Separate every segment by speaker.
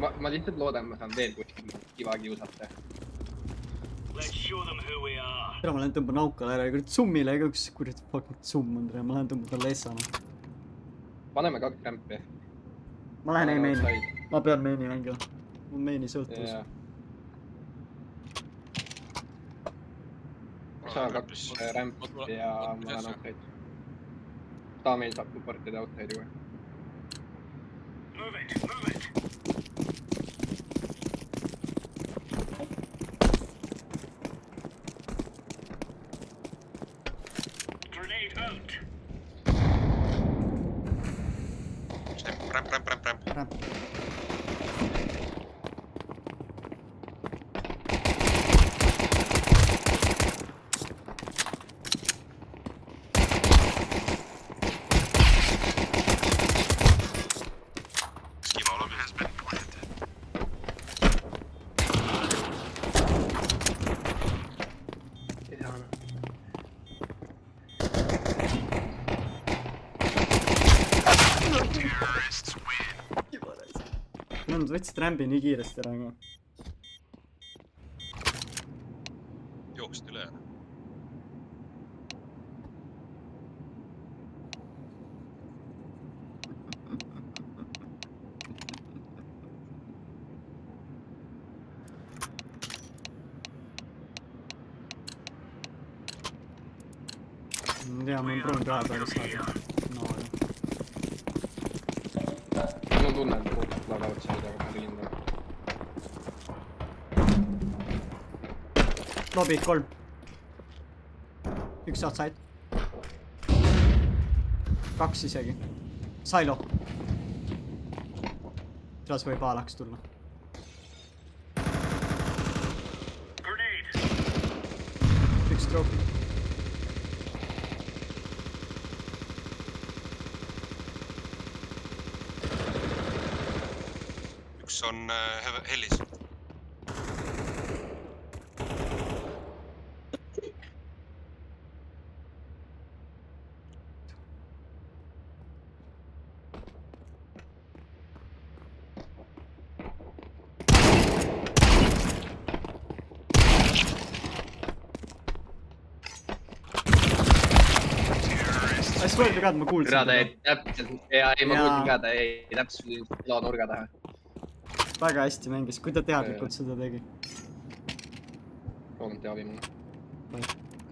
Speaker 1: ma lihtsalt loodan, ma saan veel kuskil kiva kiusata.
Speaker 2: tere, ma lähen tõmban aukale ära ja kurat summile ka üks kurat fucking summ on tere, ma lähen tõmban talle essana.
Speaker 1: Paneme 2 rämpi.
Speaker 2: Ma lähen ei meini. Ma pean meini mängima. Mul meini sõltuvus.
Speaker 1: Saa 2 rämpi ja ma lähen outside. Ta meil saab supportida outside juba. Move it. Grenade out.
Speaker 3: Ramp.
Speaker 2: Nad võtsid rämbi nii kiiresti ära ka.
Speaker 3: Jooksid üle ära.
Speaker 2: Ma tean, ma proovin ka peale saada. No,
Speaker 1: Mul tunne, et puhtalt laga outside, aga ma rindan.
Speaker 2: Lobby 3. Üks outside. 2 isegi. Silo. Tras võib A-laks tulla. Üks stroke.
Speaker 3: Üks on hellis.
Speaker 2: I swear to God, ma kuulsin
Speaker 1: Küra ta jäi täpselt, ei ma kuulsin ka, ta jäi täpselt lao nurga taha.
Speaker 2: väga hästi mängis, kui ta teadlikult seda tegi.
Speaker 1: Roomati abi mulle.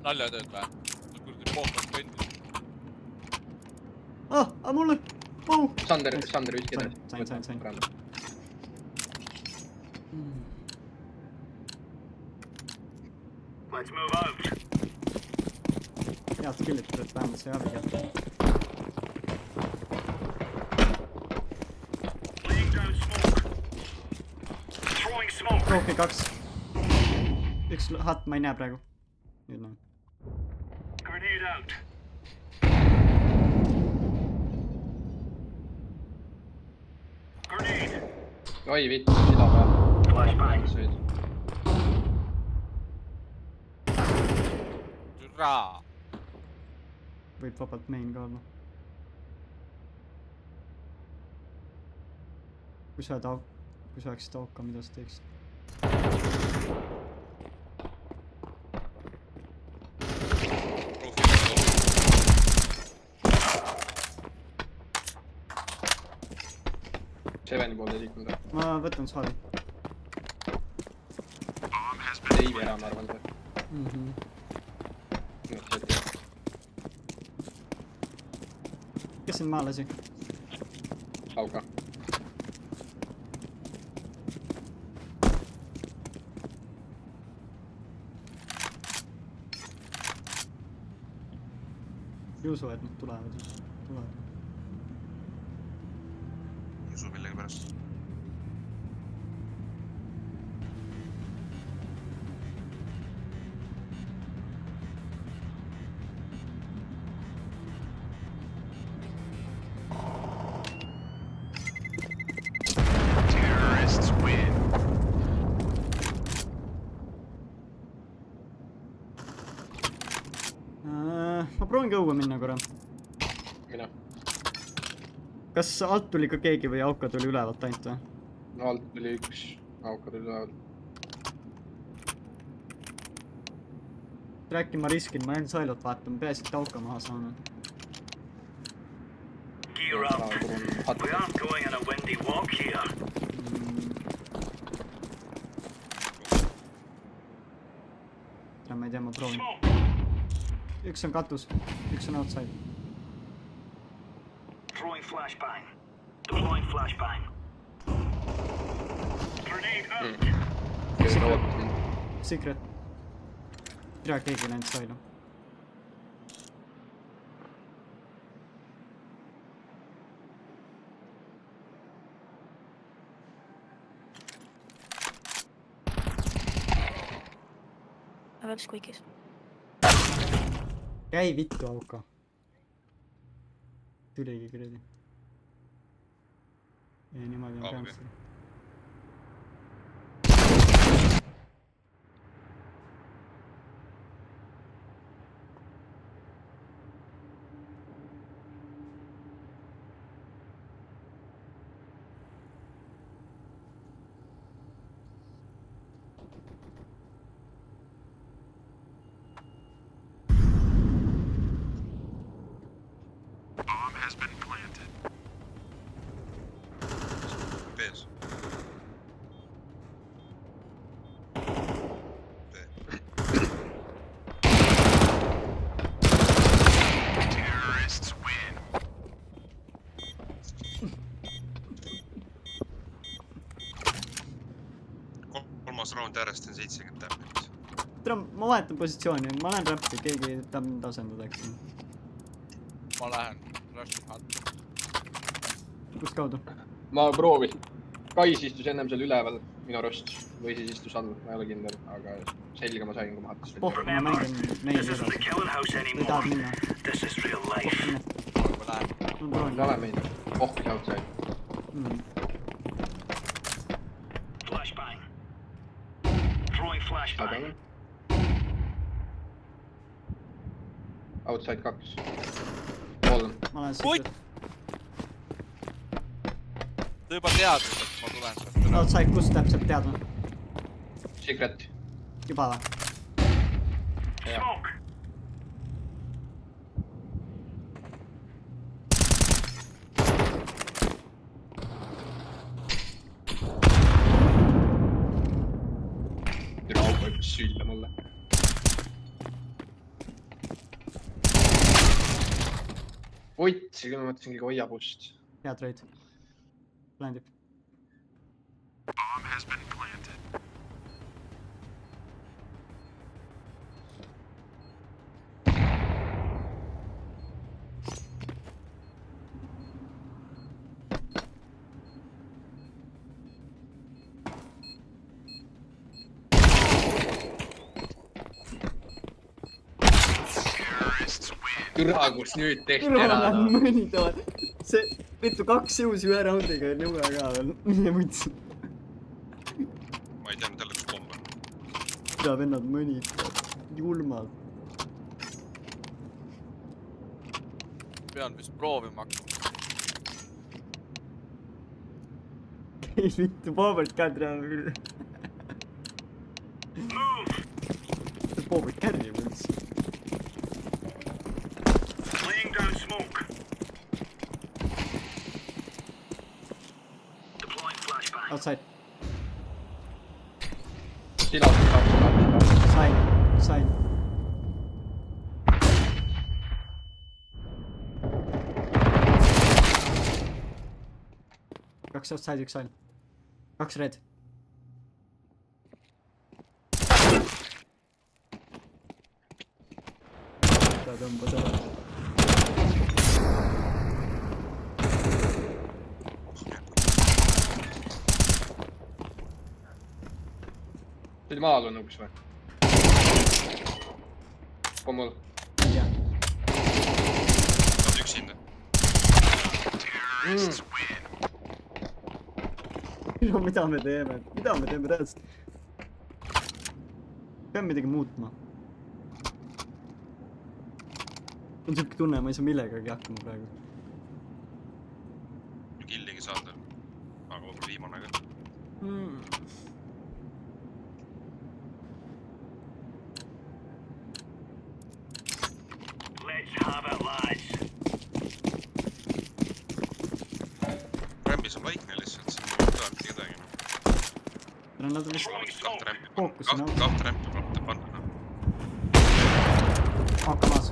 Speaker 4: Naljatööd või? Kurdi pookast kõndis.
Speaker 2: Mulle! Vau!
Speaker 1: Sander viskida.
Speaker 2: Sain.
Speaker 1: Let's move out.
Speaker 2: Head killid, et vähemalt sai abi kätte. Trophy 2. Üks hat ma ei näe praegu. Nüüd näen.
Speaker 1: Oi vits, mida peal.
Speaker 4: Türa!
Speaker 2: Võib vabalt main ka olla. Kui sa oleksid auka, mida sa teeksid?
Speaker 1: Seveni poolde liikunud.
Speaker 2: Ma võtan saali.
Speaker 1: Ei ära, ma arvan see.
Speaker 2: Kes sind maha lasi?
Speaker 1: Auka.
Speaker 2: Ei usu, et nad tulevad.
Speaker 3: Ei usu millegi pärast.
Speaker 2: Ma proovin ka õue minna korra.
Speaker 1: Mina.
Speaker 2: Kas alt tuli ka keegi või auka tuli ülevalt ainult või?
Speaker 1: alt tuli üks auka tuli üleval.
Speaker 2: Rääki ma riskin, ma jään sailot vaatama, peaasi, et auka maha saanud.
Speaker 5: Gear up. We aren't going on a windy walk here.
Speaker 2: Ma ei tea, ma proovin. Üks on katus, üks on outside.
Speaker 5: Throwing flashbang. Deploying flashbang. Grenade out.
Speaker 2: Secret. Tea, keegi läinud sailu.
Speaker 6: Veel squeakis.
Speaker 2: Käi vittu auka. Tuligi kuradi. Ei niimoodi on peamist.
Speaker 3: Pees. Kolmas round järjest on 70 täpselt.
Speaker 2: Ma vahetan positsiooni, ma lähen räppi, keegi tahab mind asendada, eks.
Speaker 4: Ma lähen rush hunt.
Speaker 2: Kust kaudu?
Speaker 1: Ma proovisin. Kais istus ennem seal üleval minu arust. Või siis istus all, ma ei ole kindel. Aga selge ma sain, kui ma hatasin.
Speaker 2: Pohku, ma mängin meili
Speaker 5: This isn't the
Speaker 2: edasi.
Speaker 5: killing house
Speaker 2: Või
Speaker 5: anymore.
Speaker 2: tahad minna?
Speaker 5: This is real life.
Speaker 2: Pohku,
Speaker 4: Ma lähen.
Speaker 2: ma proovin.
Speaker 1: Ei ole meid. Pohkus outside.
Speaker 5: Flashbang. Throwing flashbang.
Speaker 1: Outside 2. 3.
Speaker 2: Ma lähen
Speaker 4: Oi!
Speaker 2: secret.
Speaker 4: Ta juba teadis, et ma tulen sealt üle.
Speaker 2: Outside, kus täpselt teadma?
Speaker 1: Secret.
Speaker 2: Juba või?
Speaker 5: Smoke.
Speaker 1: Türa auka hüppas süüda mulle. Otsi, küll ma mõtlesingi hoiapust.
Speaker 2: Hea trade. Landib.
Speaker 1: Türa, kus nüüd tehti
Speaker 2: Kuule, ma
Speaker 1: ära.
Speaker 2: lähen mõnitavad. See, vittu 2 jõusi ühe roundiga on juga ka veel. Mine võtsin.
Speaker 3: Ma ei teadnud jälle, kus pomb on.
Speaker 2: Mida vennad mõnitavad. Julmalt.
Speaker 4: Pean vist proovima hakkama.
Speaker 2: Ei vittu, Boobert ka teab küll. Boobert carry üldse.
Speaker 5: Laying down smoke. Deploying flashbang.
Speaker 2: Outside.
Speaker 1: Silas.
Speaker 2: Sain. Kaks outside, üks sain. 2 red. Ta tõmbas ära.
Speaker 1: See oli maal on uks või? Pommul.
Speaker 2: Ei tea.
Speaker 3: Saad üksinda.
Speaker 2: No mida me teeme tähendab? Pean midagi muutma. On siuke tunne, ma ei saa millegagi hakkama praegu.
Speaker 3: Killigi saad veel. Aga võib-olla viimane ka.
Speaker 5: Let's have it, lads.
Speaker 3: Rämbis on vaikne lihtsalt, siin ei ole kedagi.
Speaker 2: Nad on vist
Speaker 3: Kahte rämpi.
Speaker 2: fookusi nõud.
Speaker 3: Kahte rämpi pole pannud.
Speaker 2: Hakka maas.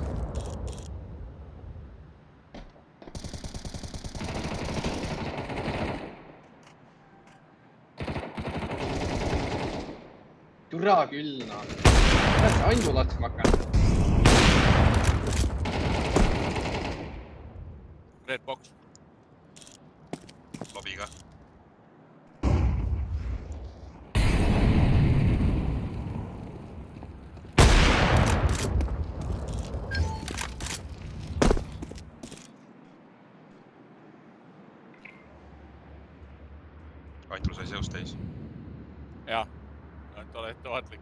Speaker 1: Türa küll, noh. Kuidas see ainult latsima hakanud?
Speaker 4: Red box.
Speaker 3: Lobi ka. Antul sai seos täis.
Speaker 4: Jaa. Et ole ettevaatlik.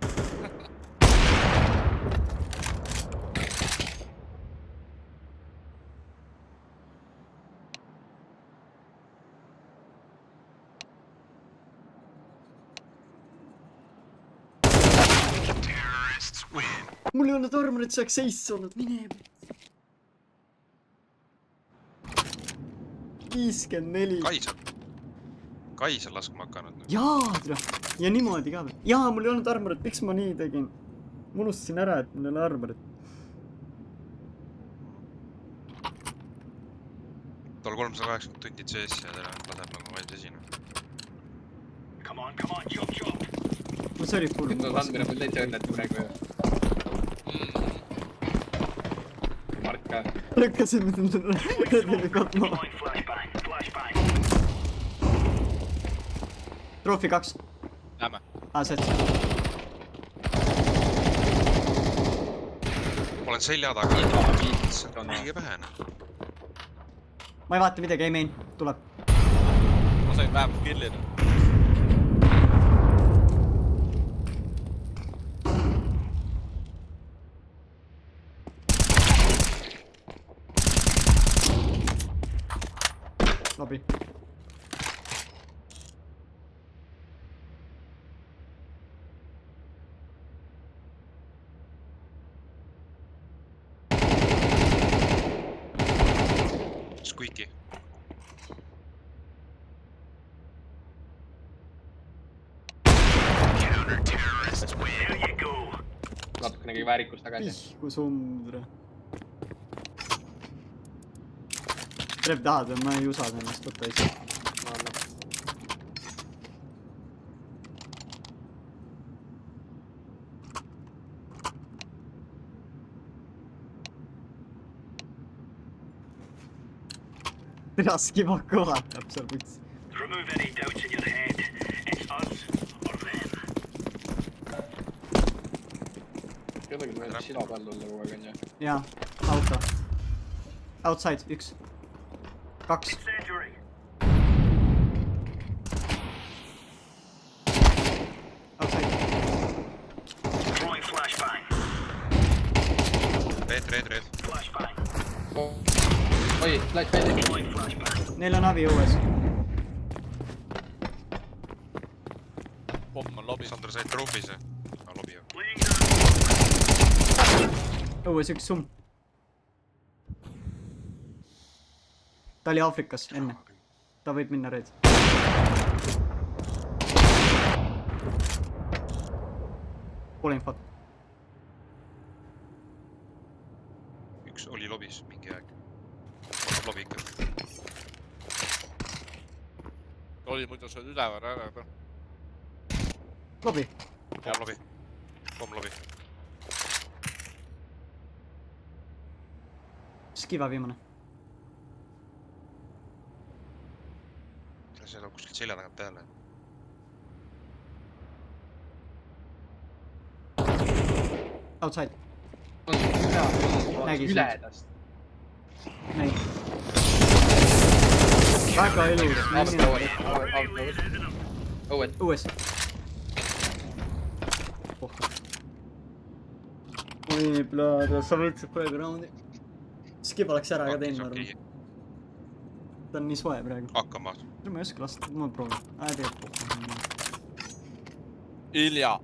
Speaker 2: Mul ei olnud armorit, see oleks seis olnud, mine. 54.
Speaker 3: Kaisel laskma hakanud.
Speaker 2: Jaa, tere. Ja niimoodi ka veel. Jaa, mul ei olnud armorit, miks ma nii tegin? Ma unustasin ära, et mul ei ole armorit.
Speaker 3: Tal 380 tundi CS ja ta laseb nagu valmis esine.
Speaker 5: Come on, chop, chop.
Speaker 2: No see oli full.
Speaker 1: Nüüd on Sandmine mul täitsa õnnetu praegu. Mark ka.
Speaker 2: Lükkasin mind redeli katma.
Speaker 5: Deploying flashbang, flashbang.
Speaker 2: Troofi 2.
Speaker 4: Lähme.
Speaker 2: Sets.
Speaker 3: Olen selja taga. See on liiga vähene.
Speaker 2: Ma ei vaata midagi, ei main. Tuleb.
Speaker 4: Ma sain vähemalt killida.
Speaker 2: Lobi.
Speaker 3: Squeaky.
Speaker 5: There you go.
Speaker 1: Natukenegi väärikust tagasi.
Speaker 2: Pihku sundre. Trepp tahad või ma ei usa ennast võtta ise. Raskiva kohatab seal võts.
Speaker 5: Remove any doubts in your head. It's us or them.
Speaker 1: Kellelgi meeldib sila peal tulla kogu aeg, on ju.
Speaker 2: Jaa, auto. Outside, 1. 2.
Speaker 5: Incendiary.
Speaker 2: Outside.
Speaker 5: Throwing flashbang.
Speaker 3: Red.
Speaker 5: Flashbang.
Speaker 1: Oi, flash välja.
Speaker 5: Throwing flashbang.
Speaker 2: Neil on avi õues.
Speaker 4: Pomm on lobis.
Speaker 3: Sandra sai troofis. Lobi jah.
Speaker 5: Laying down.
Speaker 2: Õues 1 summ. Ta oli Aafrikas enne. Ta võib minna reed. Pole infot.
Speaker 3: Üks oli lobis mingi aeg. Lobi ikka.
Speaker 4: Oli muidu seal üleval ära.
Speaker 2: Lobi.
Speaker 3: Pomm lobi. Pomm lobi.
Speaker 2: Skiva viimane.
Speaker 3: See on kuskilt selja tagant peale.
Speaker 2: Outside. Nägi
Speaker 1: Üledast.
Speaker 2: Nägi. Väga ilus.
Speaker 1: Õued.
Speaker 2: Õues. Oi, plaada, sa võtsid praegu raundi. Skiva läks ära ka teine arv. Ta on nii soe praegu.
Speaker 3: Hakkama.
Speaker 2: ma ei oska lasta, ma proovin. Tegelikult pohku.
Speaker 4: Ilja.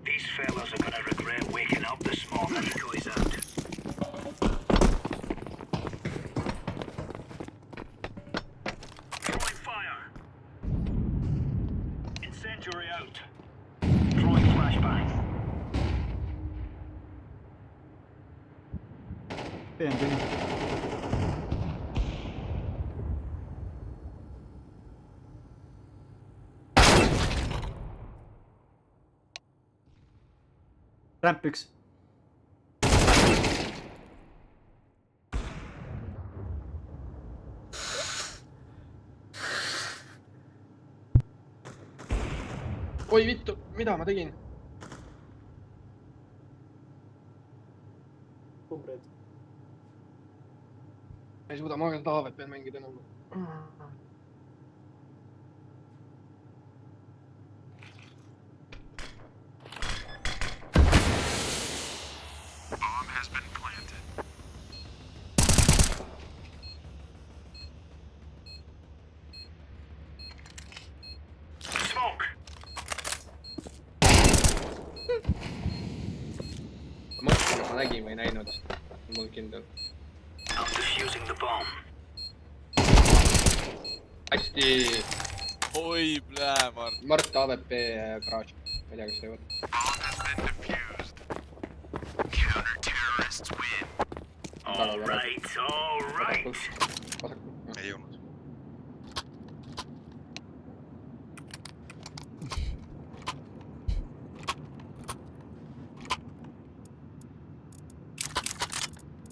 Speaker 5: These fellas are gonna regret waking up this morning. Goes out. Throwing fire. Incendiary out. Throwing flashbang.
Speaker 2: Peen tühi. Ramp 1.
Speaker 1: oi vittu, mida ma tegin?
Speaker 2: Kumbreid.
Speaker 1: Ma ei suuda, ma seda haavet pean mängida enam.
Speaker 5: Smoke.
Speaker 1: Ma mõtlen, kas ma nägin või ei näinud. Mul kindel.
Speaker 5: I'm defusing the bomb.
Speaker 1: Hästi.
Speaker 4: Oi, plää, Mart.
Speaker 1: Mart AVP garaaž. Ma ei tea, kas see võtab.
Speaker 5: All right, all right.
Speaker 1: Vasakul.
Speaker 3: Ei jõudnud.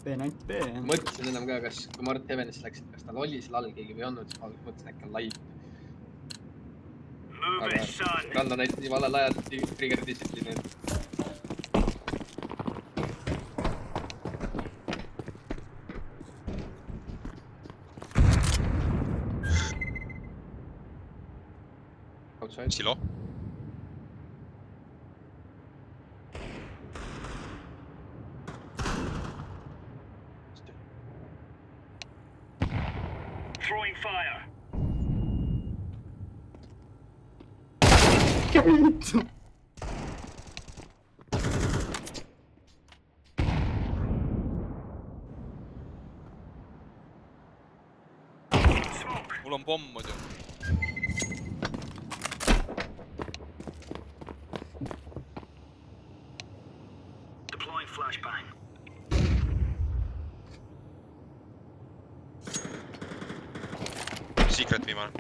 Speaker 2: B, ainult B.
Speaker 1: Mõtlesin enam ka, kas kui Mart Heavenisse läksid, kas tal oli seal all keegi või on, siis ma mõtlesin, äkki on live.
Speaker 5: Move
Speaker 1: Aga
Speaker 5: it, son.
Speaker 1: Rando näitas nii valel ajal trigger distsipliini. Outside.
Speaker 3: Silo.
Speaker 5: Throwing fire.
Speaker 2: Vittu.
Speaker 5: Smoke.
Speaker 4: Mul on pomm muidu.
Speaker 5: Deploying flashbang.
Speaker 3: Secret viimane.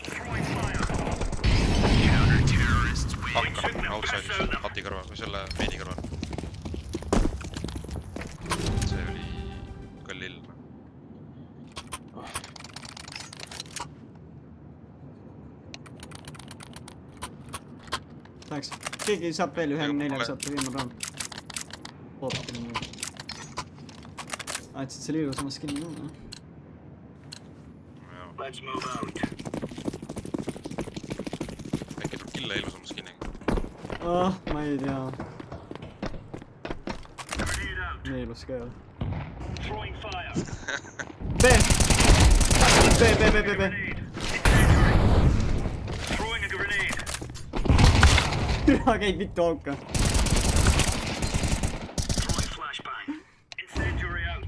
Speaker 5: Throwing fire.
Speaker 3: Hakka outside'is hati kõrval või selle meini kõrval. See oli ka lill.
Speaker 2: Tahaks. Keegi saab veel ühe
Speaker 3: Ega
Speaker 2: M4-ga
Speaker 3: pole.
Speaker 2: saate viimane round. Ootan nüüd. Aetsid selle ilusama skin'i ka.
Speaker 5: Let's move out.
Speaker 3: Äkki tuleb kille ilusama skin'iga.
Speaker 2: Ma ei tea.
Speaker 5: Grenade out.
Speaker 2: Nii ilus ka ei ole.
Speaker 5: Throwing fire.
Speaker 2: B! B.
Speaker 5: Grenade. Incendiary. Throwing a grenade.
Speaker 2: Türa käib mitu auka.
Speaker 5: Throwing flashbang. Incendiary out.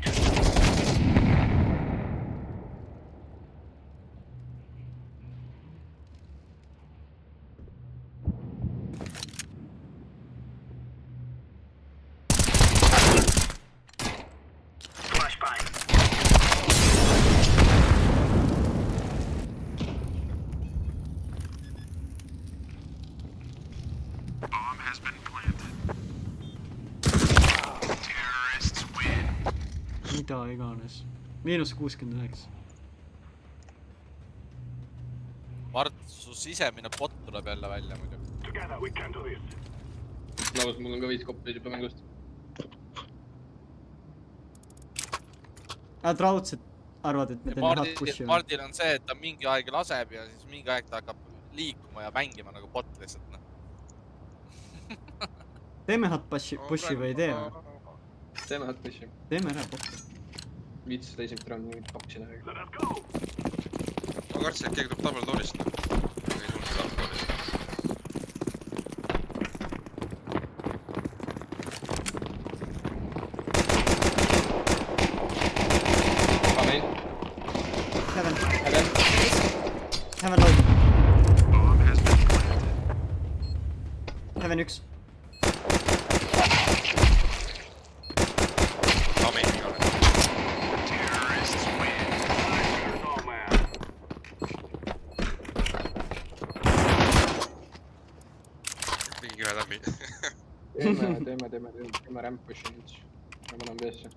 Speaker 5: Flashbang.
Speaker 2: Mida iganes. -69.
Speaker 4: Mart, su sisemine bot tuleb jälle välja muidu.
Speaker 5: Together we can do this.
Speaker 1: Laus, mul on ka 5 koppeid juba mängust.
Speaker 2: Nad raudselt arvad, et me teeme hot push'i või?
Speaker 4: Mardil on see, et ta mingi aeg laseb ja siis mingi aeg ta hakkab liikuma ja mängima nagu bot lihtsalt, noh.
Speaker 2: teeme hot pushi või ei tee või?
Speaker 1: Teeme hot pushi.
Speaker 2: Teeme ära pohku.
Speaker 1: Viits seda esimest raundi mingit toksina.
Speaker 3: Ma kartsin, et keegi tuleb tabeltoolist. Ei tulnud tabeltoolist.
Speaker 1: Amen.
Speaker 2: Heaven
Speaker 1: Heaven.
Speaker 2: load. Heaven 1.
Speaker 3: Amen, ei ole. Mingi ühe läbi.
Speaker 1: Teeme ramp pushi nüüd. Ma panen B-sse.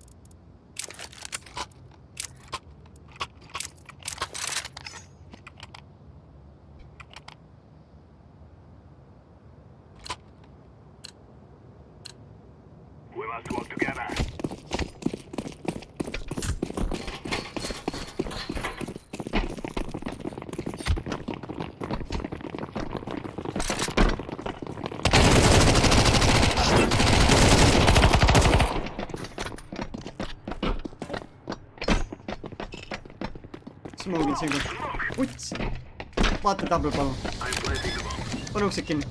Speaker 5: We must work together.
Speaker 2: Smoke'in siin küll. Uts! Vaata tabel palun. Pane uksed kinni.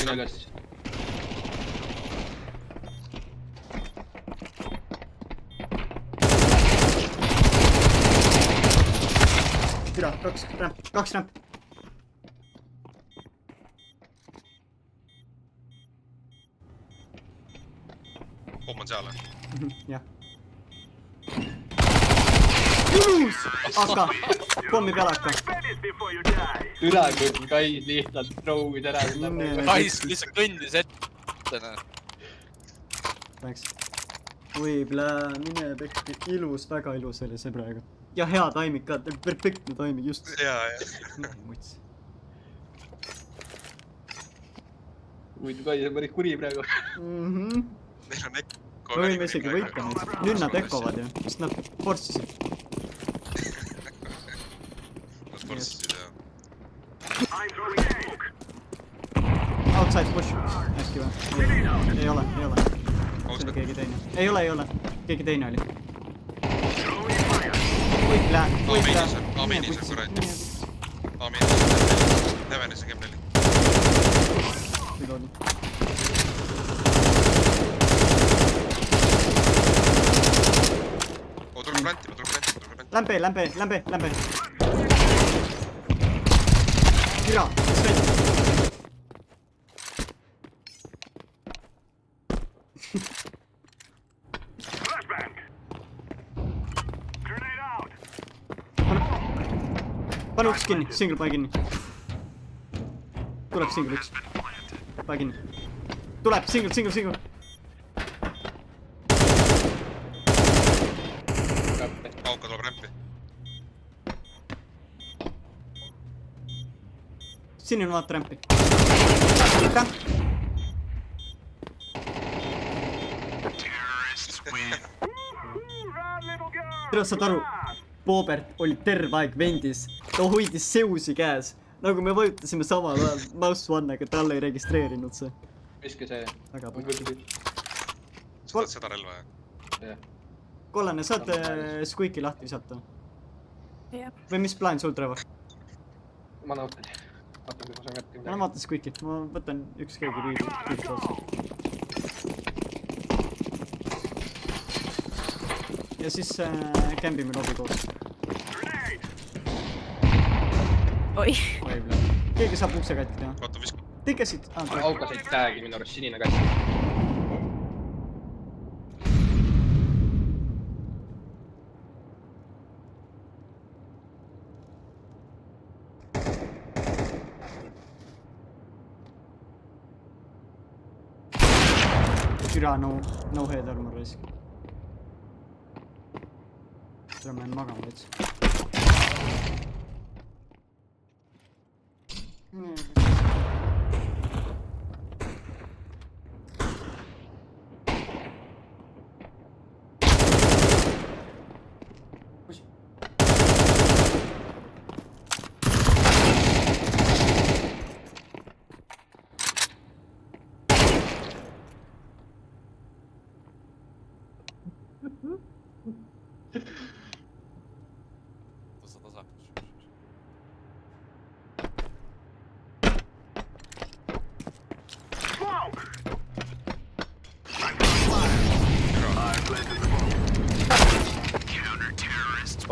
Speaker 1: Mine üles.
Speaker 2: Türa, 2 ramp.
Speaker 3: Pomm on seal.
Speaker 2: Jah. Ilus! Akka! Pommi peal akka.
Speaker 5: Finish before you die.
Speaker 1: Üle kui Kais lihtsalt throw'id ära.
Speaker 4: Kais lihtsalt kõndis ette.
Speaker 2: Läks. Oi, mine pekki. Ilus, väga ilus oli see praegu. Ja hea taimik ka, perfektne taimik, just.
Speaker 3: Jaa.
Speaker 2: Muts.
Speaker 1: Muidu Kais on päris kuri praegu.
Speaker 3: Neil on Ekko.
Speaker 2: Me võime isegi võita neid. Nüüd nad ekovad ju, sest nad fortsisid.
Speaker 3: Nad fortsisid, jah.
Speaker 5: I'm throwing smoke.
Speaker 2: Outside push. Äkki või? Ei ole. See oli keegi teine. Ei ole. Keegi teine oli. Võitlä.
Speaker 3: Amenis on kuradi. Amenis on M4. Heavenis on M4.
Speaker 2: Reloading.
Speaker 3: Tuleb plantima.
Speaker 2: Lämpe. Türa, Sven.
Speaker 5: Flashbang. Grenade out.
Speaker 2: Pane uks kinni, single pai kinni. Tuleb single üks. Pai kinni. Tuleb single.
Speaker 3: Auka tuleb rämpi.
Speaker 2: Sinine vaata rämpi. Tere, saad aru? Boobert oli terve aeg vendis. Ta hoidis seusi käes. Nagu me vajutasime samal ajal mouse one'ega, tal ei registreerinud see.
Speaker 1: Viske see.
Speaker 2: Väga
Speaker 1: On
Speaker 2: palju.
Speaker 1: küll.
Speaker 3: Sa tahad seda relva, jah?
Speaker 1: Jah.
Speaker 2: Kollane, saad Squeaky lahti visata?
Speaker 6: Jah.
Speaker 2: Või mis plaan sul, Trevor?
Speaker 1: Ma nautan. Vaatan, kui ma saan kätte.
Speaker 2: Ma vaatan Squeaky't, ma võtan ükskõik riidu kaasa. Ja siis kämbime lobi koos.
Speaker 6: Oi.
Speaker 2: Keegi saab ukse katki teha.
Speaker 3: Vaata, viskab.
Speaker 2: Tikasid.
Speaker 1: Aukasid tag'i minu arust sinine kass.
Speaker 2: Türa, no head armor risk. Türa, ma jään magama veits.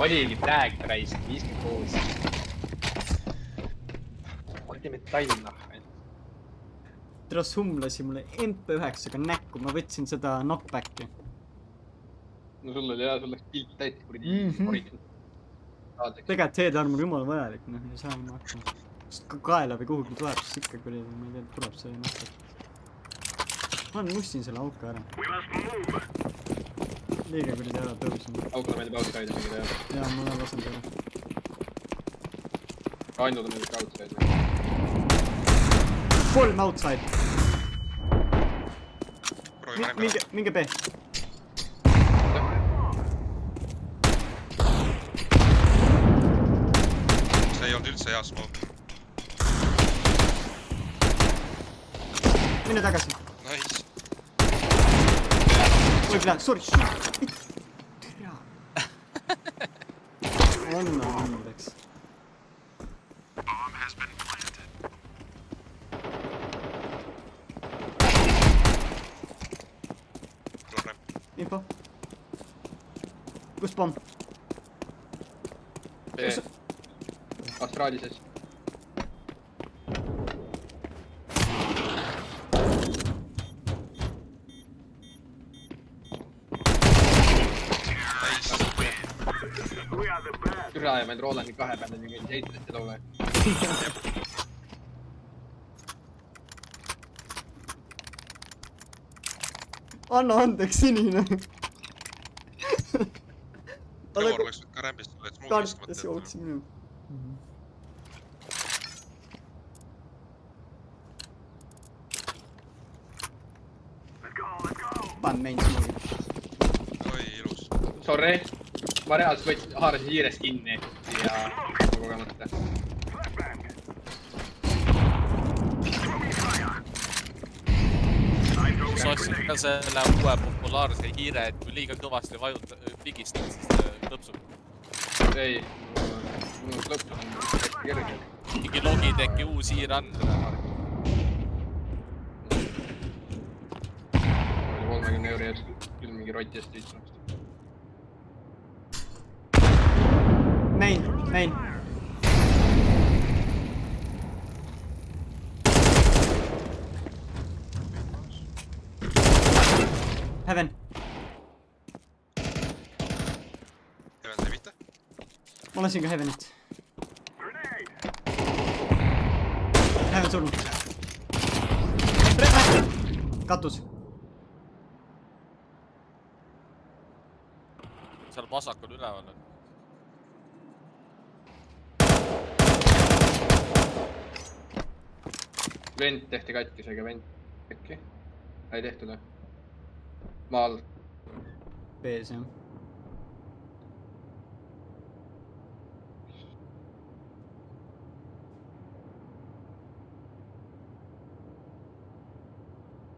Speaker 1: oligi tag price 56. Kurdi metall nahve.
Speaker 2: Trasum lasi mulle MP9-ga näkku, ma võtsin seda knockbacki.
Speaker 1: No sul oli sul läks pilt täit kurdi horisont.
Speaker 2: Tegelikult head armor jumala vajalik, noh, ei saa ma hakkama. Sest ka kaela või kuhugi tuleb, siis ikka kuradi, ma ei tea, tuleb see knockback. Ma mustin selle auka ära. Liiga kuradi ära tõusin.
Speaker 1: Aukla meeldib outside'i mingi teha.
Speaker 2: Jaa, ma olen lasenud ära.
Speaker 1: Ainult on meeldib outside'i.
Speaker 2: 3 outside.
Speaker 3: Proovime rämpi.
Speaker 2: Minge B.
Speaker 3: See ei olnud üldse hea smoke.
Speaker 2: Mine tagasi.
Speaker 3: Nice.
Speaker 2: Oi, pea, sorry. Tea. Anna andeks.
Speaker 3: Tuleb rämp.
Speaker 2: Info. Kus pomm?
Speaker 1: Astraali sees. Türa ja meil Rolandi 2 peal on ju 7 toole.
Speaker 2: Anna andeks, sinine.
Speaker 3: Trevor oleks ka rämpist tulla, et smoke
Speaker 2: Kartes jooksin minu. Pan main smoke'i.
Speaker 3: Oi, ilus.
Speaker 1: Sorry. Ma reaalselt haarasin hiirest kinni ja kogemata.
Speaker 4: Sa ostsid ka selle uue populaarse hiire, et kui liiga kõvasti pigistad, siis lõpsub.
Speaker 1: Ei, minu lõpus on hästi kerge.
Speaker 4: Mingi Logitechi uus hiir on.
Speaker 1: Oli 30 euro eest küll mingi roti eest lihtsalt.
Speaker 2: Main. Heaven.
Speaker 3: Heaven sai mitte.
Speaker 2: Ma lasin ka Heavenit. Heaven surnud. Katus.
Speaker 4: Seal vasakul üleval on.
Speaker 1: Vent tehti katkisega, vent äkki. Ei tehtud või? Maal.
Speaker 2: B-s jah.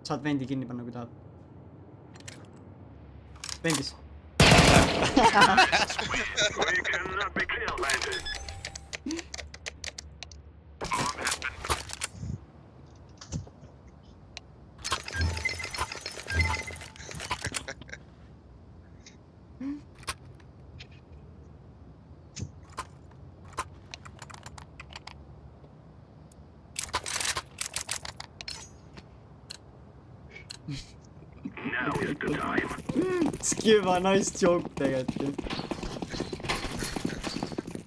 Speaker 2: Saad vendi kinni panna, kui tahad. Vendis. Skiva nice joke tegelikult.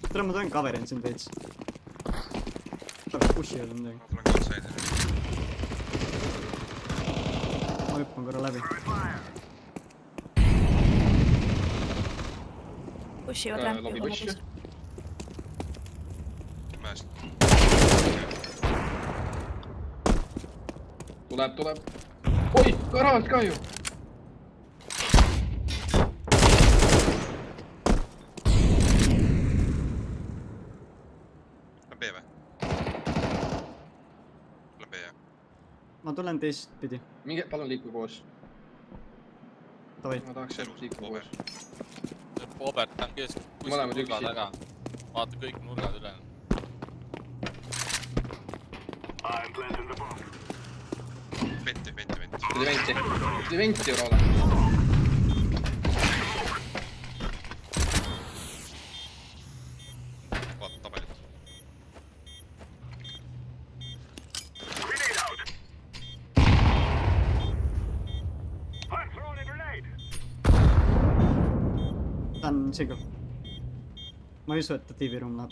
Speaker 2: Tere, ma tulen coverin sind veits. Tahaks pushi öelda midagi.
Speaker 3: Ma tulen ka outside'i.
Speaker 2: Ma hüppan korra läbi.
Speaker 6: Pushivad
Speaker 1: Lobi
Speaker 6: rämpi
Speaker 1: push.
Speaker 6: kodus.
Speaker 3: Mäest.
Speaker 1: Tuleb. Oi, garaaž ka ju.
Speaker 3: Lähen B või? Lähen B jah.
Speaker 2: Ma tulen teist pidi.
Speaker 1: Minge, palun liiku koos.
Speaker 2: Davai.
Speaker 1: Ma tahaks sealt liiku koos.
Speaker 4: Pobert on kuskil
Speaker 1: Mõlemad
Speaker 4: nurga
Speaker 1: üksi.
Speaker 4: taga. Vaata kõik nurgad üle.
Speaker 3: Venti.
Speaker 1: Tuli venti ju Roland.
Speaker 2: Ta on sigu. Ma ei usu, et ta TV-ruum läheb.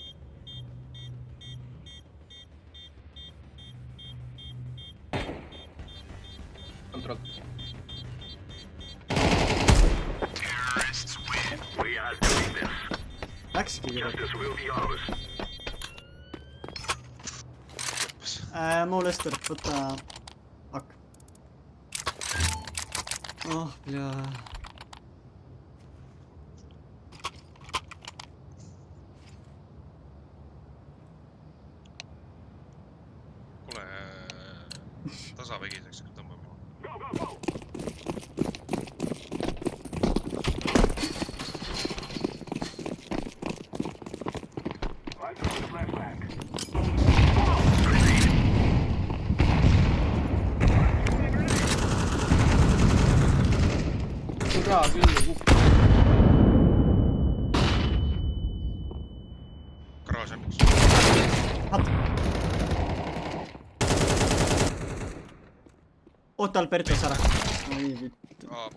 Speaker 1: Kontroll.
Speaker 5: We are doing this.
Speaker 2: Läkski küll.
Speaker 5: Justice will be ours.
Speaker 2: Muu Lester, võta hakk. Oh, bля.
Speaker 3: Kuule, tasavegiseks tõmbame.
Speaker 5: I throw the flashback.
Speaker 1: Türa küll kukk.
Speaker 3: Garaaž on üks.
Speaker 2: Oota Albertos ära. Oi, vittu.
Speaker 3: Aa,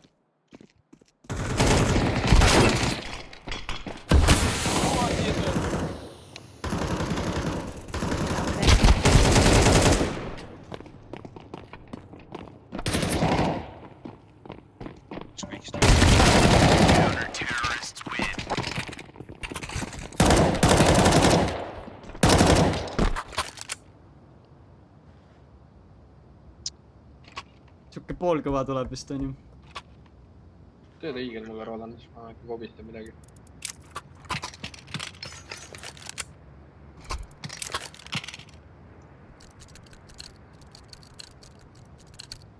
Speaker 3: üks kõigist.
Speaker 2: Siuke poolkõva tuleb vist onju.
Speaker 1: Tööd õigel mulle Roland, siis ma äkki kobistan midagi.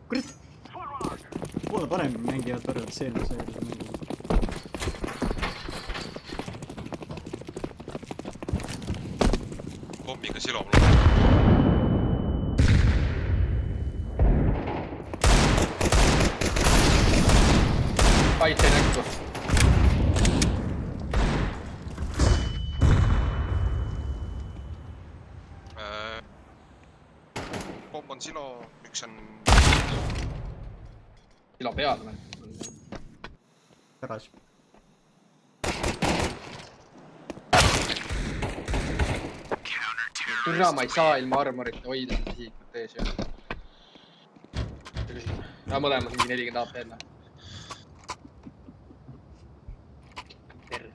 Speaker 2: Kurat! Poole paremini mängivad võrreldes eelmise mängivad.
Speaker 3: Pommiga silo mul.
Speaker 1: Pait ei näkku.
Speaker 3: Pomm on silo, üks on
Speaker 1: Silo peal või?
Speaker 2: Garaaž.
Speaker 1: Türa, ma ei saa ilma armorit hoida isikut ees ja. Mõlemad mingi 40 AP enne. Terve.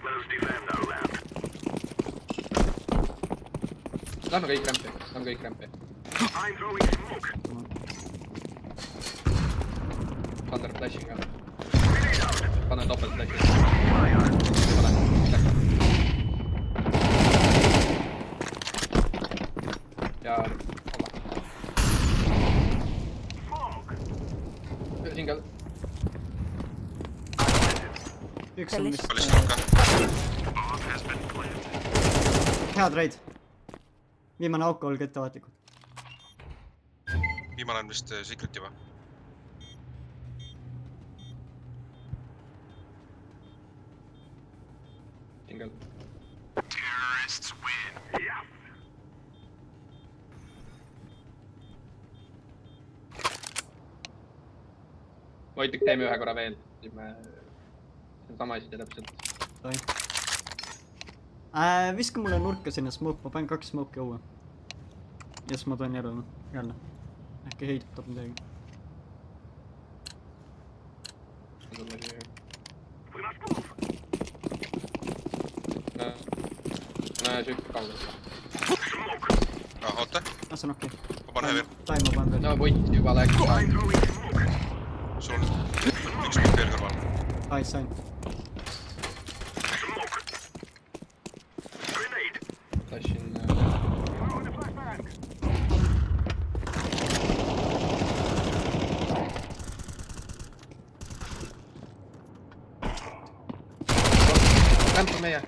Speaker 5: Let's defend our land.
Speaker 1: Lähme kõik rämpi.
Speaker 5: I'm throwing smoke.
Speaker 1: Thunder flashing ka.
Speaker 5: Grenade out.
Speaker 1: Panen topelt flashi.
Speaker 5: Fire.
Speaker 1: Ja olla.
Speaker 5: Smoke.
Speaker 1: Siin ka.
Speaker 2: Üks on vist
Speaker 3: kalistanud ka.
Speaker 5: Bomb has been planted.
Speaker 2: head raid. Viimane auk, olge ettevaatlikud.
Speaker 3: Viimane on vist secret'i või?
Speaker 1: Siin ka.
Speaker 5: Terrorists win. Yeah.
Speaker 1: Voitik, teeme ühe korra veel. Siis me... See on sama asi täpselt.
Speaker 2: Toi. Viska mulle nurka sinna smoke, ma panen 2 smoke'i õue. Ja siis ma toon jälle. Äkki heidutab midagi.
Speaker 5: We must move.
Speaker 1: Näe, süük kaugel.
Speaker 5: Smoke.
Speaker 3: Oota,
Speaker 2: See on okei.
Speaker 3: ma panen ühe veel.
Speaker 2: Taim ma panen veel.
Speaker 1: No Voit juba läks.
Speaker 5: I'm throwing smoke.
Speaker 3: Sul on üks minut veel kõrval.
Speaker 2: Ai, sain.
Speaker 5: Smoke. Grenade.
Speaker 1: Tashin...
Speaker 5: Throwing a flashbang.
Speaker 1: Rämp on meie.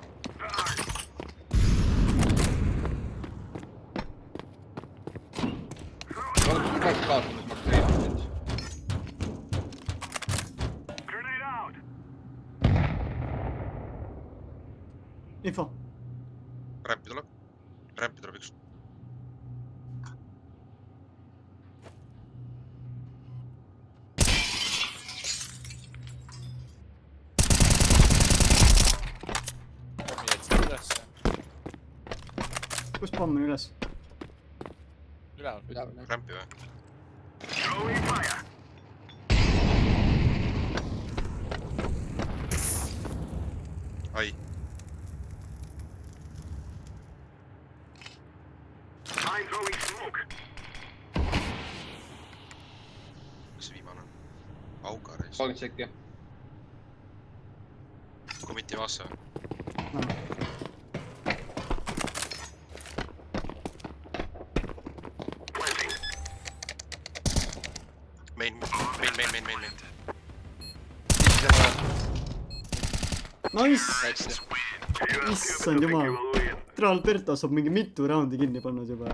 Speaker 1: Olgu kogu kaasanud, ma kreerin.
Speaker 5: Grenade out.
Speaker 2: Info.
Speaker 3: Rämpi tuleb. Rämpi tuleb üks.
Speaker 4: Pommi jätsin ülesse.
Speaker 2: Kus pomm on üles?
Speaker 4: Üleval.
Speaker 1: Üleval.
Speaker 3: Rämpi või? Ai. Mis viimane on? Auga reis.
Speaker 1: 30 sekki.
Speaker 3: Committee vasse või? Main.
Speaker 2: Nice! Issand jumal. Alberto saab mingi mitu raundi kinni pannud juba.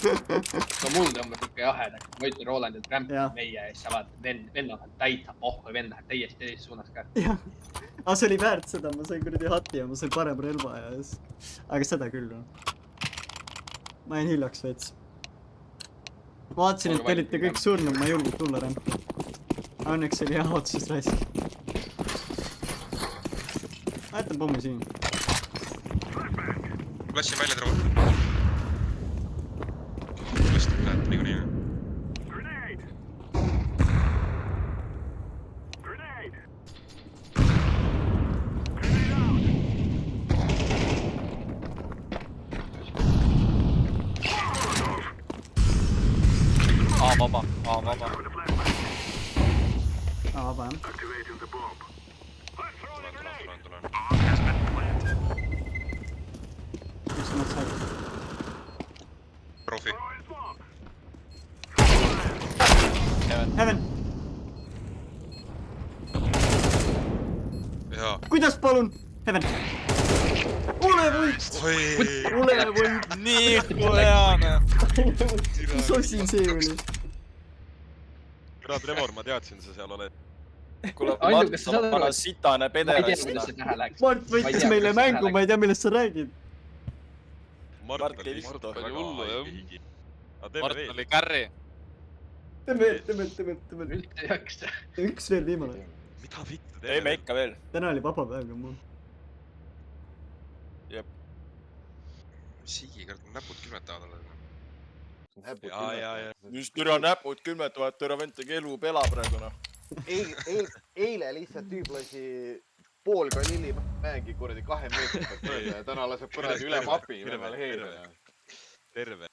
Speaker 1: No mul tõmbas ikka jahedaks. Ma ütlen Roland, et rämp
Speaker 2: Jah.
Speaker 1: on meie ees. Sa vaatad, vennad on täitsa pohhu. Vend läheb täiesti teises suunas ka.
Speaker 2: Jah. Aga see oli väärt seda, ma sain kuradi hati ja ma sain parem relva ja siis... Aga seda küll, no. Ma jäin hiljaks veits. Ma vaatasin, et te olite kõik surnud, ma ei julgnud tulla rämpi. Õnneks oli hea otsus raisk. Ma jätan pommi siin.
Speaker 3: Lassin välja truud. Lassin läheb niikuinii.
Speaker 4: Vaba.
Speaker 2: Vaba jah.
Speaker 3: Tulen.
Speaker 2: Mis nad said?
Speaker 3: Profi.
Speaker 2: Heaven!
Speaker 3: Jaa.
Speaker 2: Kuidas palun? Heaven! Ole võit!
Speaker 3: Oi.
Speaker 2: Ole võit!
Speaker 4: Nii kuleane.
Speaker 2: Mis osin see oli?
Speaker 7: Kurat, Trevor, ma teadsin, sa seal oled.
Speaker 8: Kuule,
Speaker 1: Ainuke,
Speaker 8: Mart,
Speaker 1: sa
Speaker 8: sa
Speaker 1: saad
Speaker 8: oled
Speaker 1: aru,
Speaker 8: vana sitane
Speaker 1: Ma ei tea,
Speaker 8: pederast.
Speaker 1: kuidas see tähe läks.
Speaker 2: Mart võitis meile mängu, ma ei tea, millest sa räägid.
Speaker 7: Mart
Speaker 8: Mart
Speaker 7: oli
Speaker 8: ei
Speaker 7: lihtsalt
Speaker 8: viska.
Speaker 7: väga
Speaker 8: Oli hullu,
Speaker 7: haige
Speaker 8: jah.
Speaker 7: higi. Aga teeme
Speaker 4: Mart
Speaker 7: veel.
Speaker 4: oli carry.
Speaker 2: Teeme.
Speaker 1: Üldse ei jaksa.
Speaker 2: Üks veel viimane.
Speaker 7: Mida vittu
Speaker 8: Teeme ikka veel.
Speaker 2: Täna oli vaba päev ka mul.
Speaker 3: Sigi, kurat, näpud külmetavad olla.
Speaker 7: Ja.
Speaker 8: Just türa näpud külmetavad, türa vend tegi elu pela praegu noh.
Speaker 9: Eile lihtsalt tüüp lasi pool Galili mäegi kuradi 2 meetrit pealt mööda ja täna laseb kuradi üle mapi.
Speaker 7: Terve.